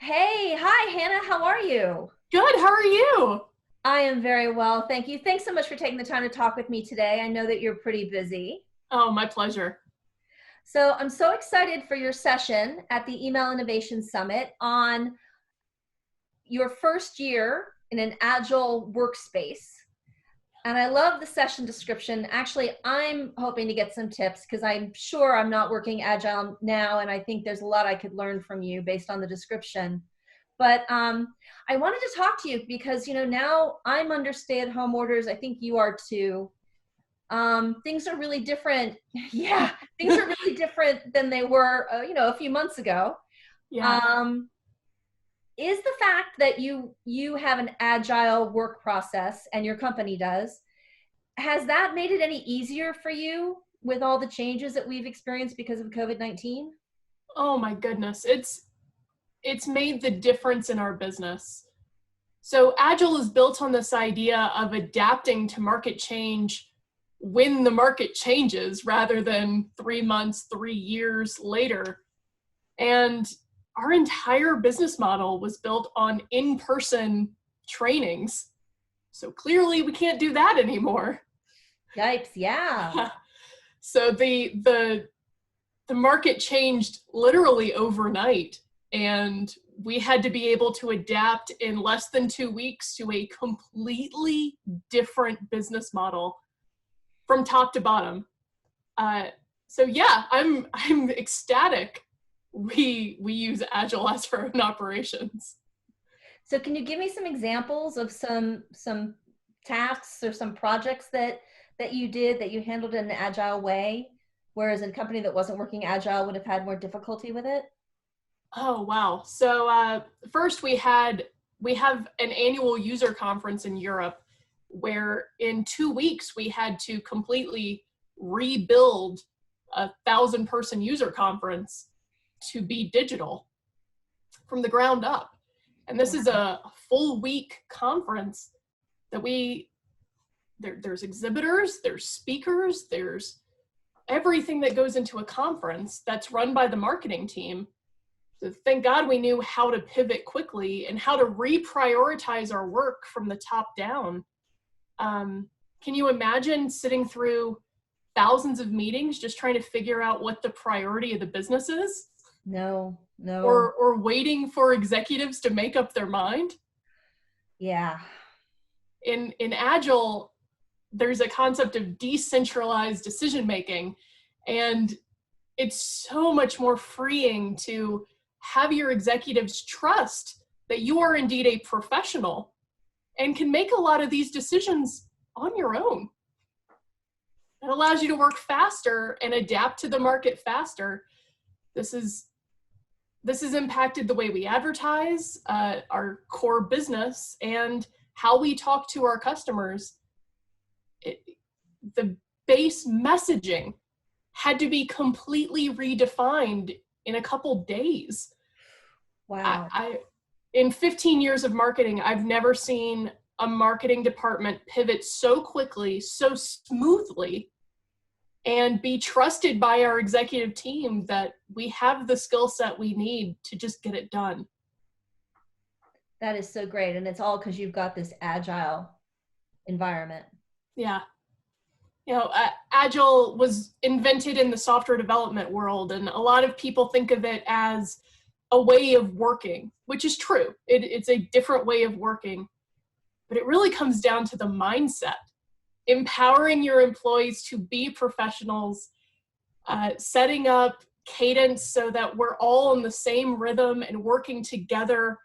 Hey, hi, Hannah. How are you? Good. How are you? I am very well, thank you. Thanks so much for taking the time to talk with me today. I know that you're pretty busy. Oh, my pleasure. So I'm so excited for your session at the Email Innovation Summit on your first year in an Agile workspace. And I love the session description. Actually, I'm hoping to get some tips because I'm sure I'm not working Agile now, and I think there's a lot I could learn from you based on the description. But I wanted to talk to you because now I'm under stay-at-home orders. I think you are too. Things are really different. Yeah, things are really different than they were, a few months ago. Yeah. Um, is the fact that you have an agile work process and your company does, has that made it any easier for you with all the changes that we've experienced because of COVID-19? Oh my goodness. It's made the difference in our business. So Agile is built on this idea of adapting to market change when the market changes rather than 3 months, 3 years later. And our entire business model was built on in-person trainings. So clearly we can't do that anymore. Yipes, yeah. So the market changed literally overnight, and we had to be able to adapt in less than 2 weeks to a completely different business model from top to bottom. So yeah, I'm ecstatic. We use Agile as our own operations. So can you give me some examples of some tasks or some projects that you did that you handled in an agile way, whereas a company that wasn't working agile would have had more difficulty with it? Oh wow! So first we have an annual user conference in Europe, where in 2 weeks we had to completely rebuild 1,000-person user conference to be digital from the ground up. And this is a full week conference that there's exhibitors, there's speakers, there's everything that goes into a conference that's run by the marketing team. So thank God we knew how to pivot quickly and how to reprioritize our work from the top down. Can you imagine sitting through thousands of meetings just trying to figure out what the priority of the business is? No, no. Or waiting for executives to make up their mind? Yeah. In Agile, there's a concept of decentralized decision making, and it's so much more freeing to have your executives trust that you are indeed a professional and can make a lot of these decisions on your own. It allows you to work faster and adapt to the market faster. This has impacted the way we advertise, our core business, and how we talk to our customers. The base messaging had to be completely redefined in a couple days. Wow. In 15 years of marketing, I've never seen a marketing department pivot so quickly, so smoothly, and be trusted by our executive team that we have the skill set we need to just get it done. That is so great. And it's all because you've got this agile environment. Yeah. Agile was invented in the software development world, and a lot of people think of it as a way of working, which is true. It's a different way of working, but it really comes down to the mindset. Empowering your employees to be professionals, setting up cadence so that we're all in the same rhythm and working together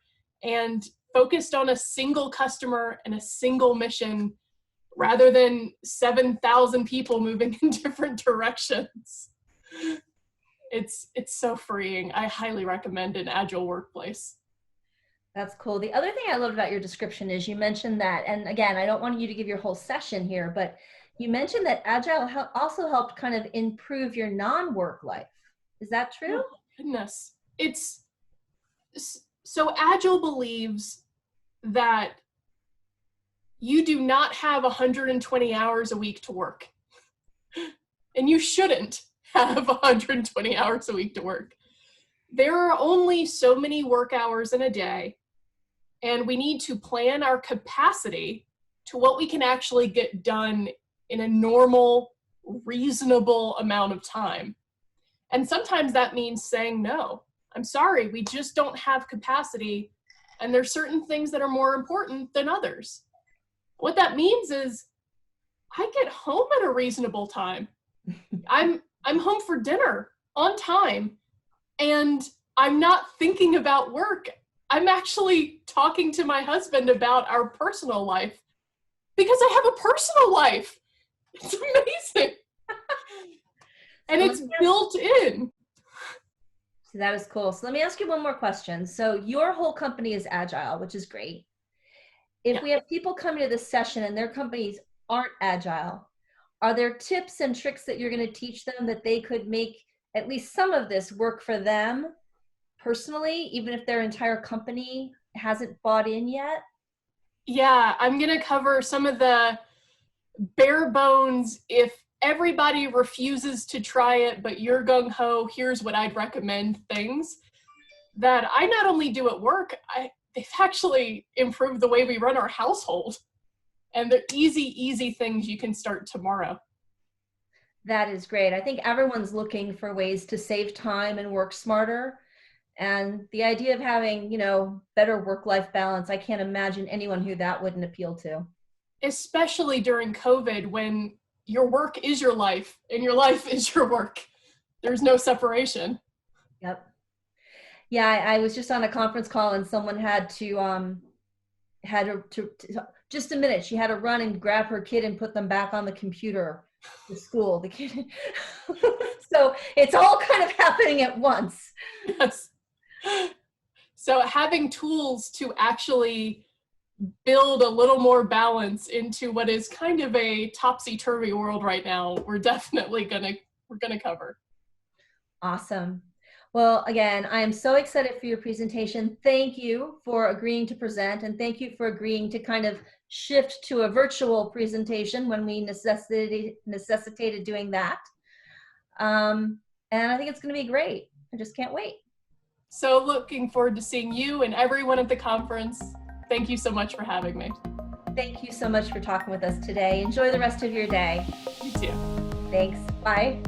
and focused on a single customer and a single mission rather than 7,000 people moving in different directions. It's so freeing. I highly recommend an agile workplace. That's cool. The other thing I loved about your description is you mentioned that, and again, I don't want you to give your whole session here, but you mentioned that Agile also helped kind of improve your non-work life. Is that true? Oh, goodness. So Agile believes that you do not have 120 hours a week to work. And you shouldn't have 120 hours a week to work. there are only so many work hours in a day, and we need to plan our capacity to what we can actually get done in a normal, reasonable amount of time. And sometimes that means saying no. I'm sorry, we just don't have capacity, and there's certain things that are more important than others. What that means is I get home at a reasonable time. I'm home for dinner on time, and I'm not thinking about work. I'm actually talking to my husband about our personal life because I have a personal life. It's amazing. And it's built in. So that is cool. So let me ask you one more question. So your whole company is Agile, which is great. If we have people coming to this session and their companies aren't Agile, are there tips and tricks that you're going to teach them that they could make at least some of this work for them personally, even if their entire company hasn't bought in yet? Yeah, I'm going to cover some of the bare bones, if everybody refuses to try it, but you're gung-ho, here's what I'd recommend things that I not only do at work, they've actually improved the way we run our household. And they're easy things you can start tomorrow. That is great. I think everyone's looking for ways to save time and work smarter. And the idea of having, better work-life balance, I can't imagine anyone who that wouldn't appeal to. Especially during COVID, when your work is your life and your life is your work. There's no separation. Yep. Yeah, I was just on a conference call and someone had to just a minute. She had to run and grab her kid and put them back on the computer to school. The kid. So it's all kind of happening at once. Yes. So having tools to actually build a little more balance into what is kind of a topsy-turvy world right now, we're definitely gonna cover. Awesome. Well, again, I am so excited for your presentation. Thank you for agreeing to present, and thank you for agreeing to kind of shift to a virtual presentation when we necessitated doing that. And I think it's going to be great. I just can't wait. So looking forward to seeing you and everyone at the conference. Thank you so much for having me. Thank you so much for talking with us today. Enjoy the rest of your day. You too. Thanks. Bye.